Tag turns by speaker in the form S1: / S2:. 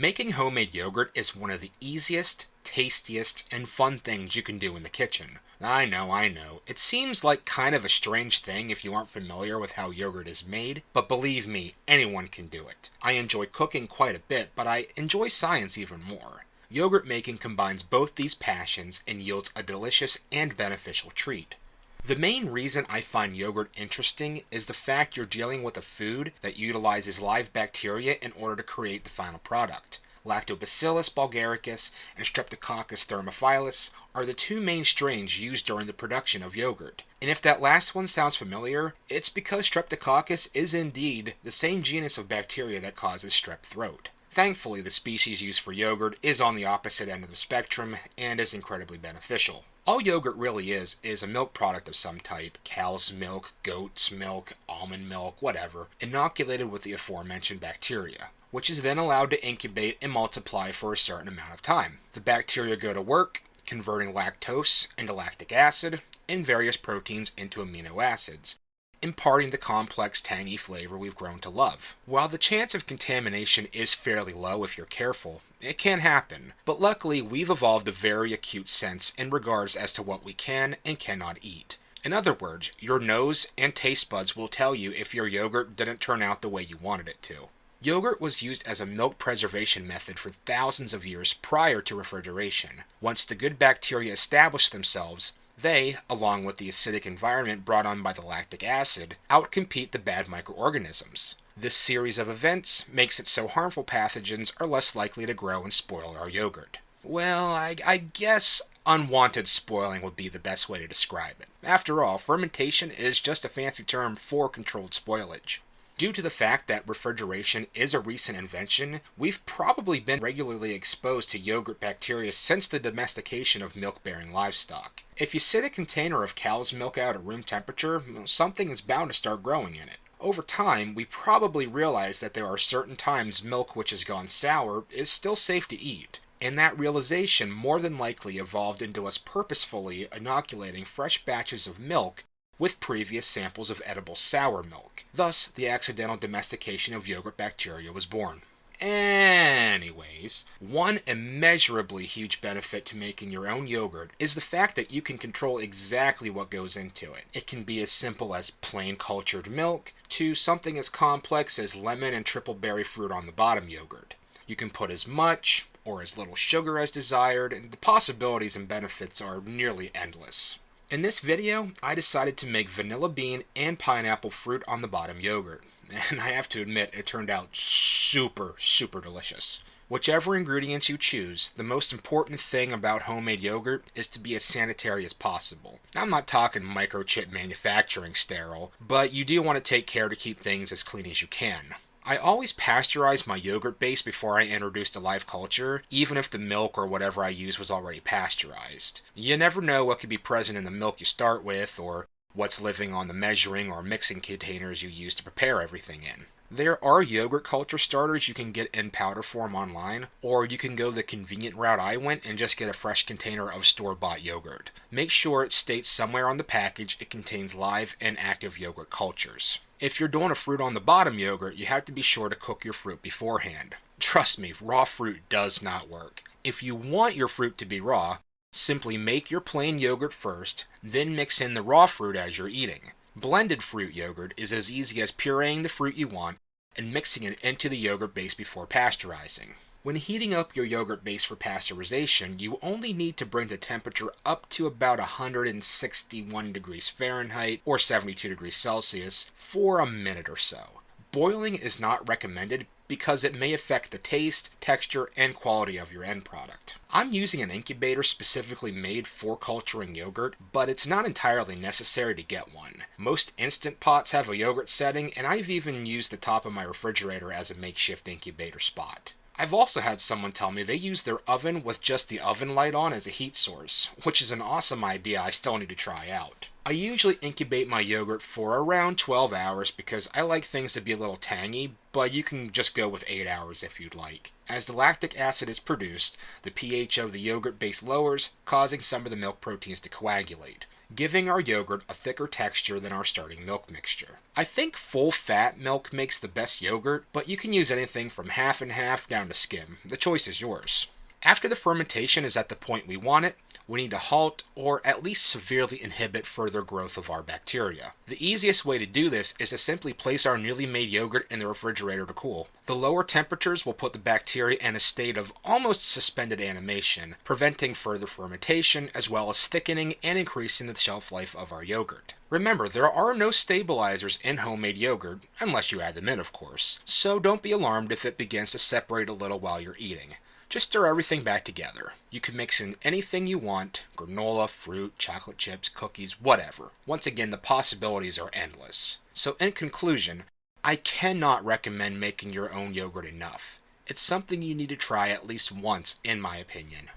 S1: Making homemade yogurt is one of the easiest, tastiest, and fun things you can do in the kitchen. I know. It seems like kind of a strange thing if you aren't familiar with how yogurt is made, but believe me, anyone can do it. I enjoy cooking quite a bit, but I enjoy science even more. Yogurt making combines both these passions and yields a delicious and beneficial treat. The main reason I find yogurt interesting is the fact you're dealing with a food that utilizes live bacteria in order to create the final product. Lactobacillus bulgaricus and Streptococcus thermophilus are the two main strains used during the production of yogurt. And if that last one sounds familiar, it's because Streptococcus is indeed the same genus of bacteria that causes strep throat. Thankfully, the species used for yogurt is on the opposite end of the spectrum and is incredibly beneficial. All yogurt really is a milk product of some type, cow's milk, goat's milk, almond milk, whatever, inoculated with the aforementioned bacteria, which is then allowed to incubate and multiply for a certain amount of time. The bacteria go to work, converting lactose into lactic acid, and various proteins into amino acids, imparting the complex tangy flavor we've grown to love. While the chance of contamination is fairly low if you're careful, it can happen, but luckily we've evolved a very acute sense in regards as to what we can and cannot eat. In other words, your nose and taste buds will tell you if your yogurt didn't turn out the way you wanted it to. Yogurt was used as a milk preservation method for thousands of years prior to refrigeration. Once the good bacteria established themselves, they, along with the acidic environment brought on by the lactic acid, outcompete the bad microorganisms. This series of events makes it so harmful pathogens are less likely to grow and spoil our yogurt. Well, I guess unwanted spoiling would be the best way to describe it. After all, fermentation is just a fancy term for controlled spoilage. Due to the fact that refrigeration is a recent invention, we've probably been regularly exposed to yogurt bacteria since the domestication of milk-bearing livestock. If you sit a container of cow's milk out at room temperature, something is bound to start growing in it. Over time, we probably realize that there are certain times milk which has gone sour is still safe to eat, and that realization more than likely evolved into us purposefully inoculating fresh batches of milk with previous samples of edible sour milk. Thus, the accidental domestication of yogurt bacteria was born. Anyways, one immeasurably huge benefit to making your own yogurt is the fact that you can control exactly what goes into it. It can be as simple as plain cultured milk to something as complex as lemon and triple berry fruit on the bottom yogurt. You can put as much or as little sugar as desired, and the possibilities and benefits are nearly endless. In this video, I decided to make vanilla bean and pineapple fruit on the bottom yogurt, and I have to admit it turned out super delicious. Whichever ingredients you choose, the most important thing about homemade yogurt is to be as sanitary as possible. I'm not talking microchip manufacturing sterile, but you do want to take care to keep things as clean as you can. I always pasteurize my yogurt base before I introduce the live culture, even if the milk or whatever I use was already pasteurized. You never know what could be present in the milk you start with, or what's living on the measuring or mixing containers you use to prepare everything in. There are yogurt culture starters you can get in powder form online, or you can go the convenient route I went and just get a fresh container of store-bought yogurt. Make sure it states somewhere on the package it contains live and active yogurt cultures. If you're doing a fruit on the bottom yogurt, you have to be sure to cook your fruit beforehand. Trust me, raw fruit does not work. If you want your fruit to be raw, simply make your plain yogurt first, then mix in the raw fruit as you're eating. Blended fruit yogurt is as easy as pureeing the fruit you want and mixing it into the yogurt base before pasteurizing. When heating up your yogurt base for pasteurization, you only need to bring the temperature up to about 161 degrees Fahrenheit or 72 degrees Celsius for a minute or so. Boiling is not recommended because it may affect the taste, texture, and quality of your end product. I'm using an incubator specifically made for culturing yogurt, but it's not entirely necessary to get one. Most instant pots have a yogurt setting, and I've even used the top of my refrigerator as a makeshift incubator spot. I've also had someone tell me they use their oven with just the oven light on as a heat source, which is an awesome idea I still need to try out. I usually incubate my yogurt for around 12 hours because I like things to be a little tangy, but you can just go with 8 hours if you'd like. As the lactic acid is produced, the pH of the yogurt base lowers, causing some of the milk proteins to coagulate. giving our yogurt a thicker texture than our starting milk mixture. I think full fat milk makes the best yogurt, but you can use anything from half and half down to skim. The choice is yours. After the fermentation is at the point we want it, we need to halt or at least severely inhibit further growth of our bacteria. The easiest way to do this is to simply place our newly made yogurt in the refrigerator to cool. The lower temperatures will put the bacteria in a state of almost suspended animation, preventing further fermentation as well as thickening and increasing the shelf life of our yogurt. Remember, there are no stabilizers in homemade yogurt, unless you add them in, of course, so don't be alarmed if it begins to separate a little while you're eating. Just stir everything back together. You can mix in anything you want: granola, fruit, chocolate chips, cookies, whatever. Once again, the possibilities are endless. So in conclusion, I cannot recommend making your own yogurt enough. It's something you need to try at least once, in my opinion.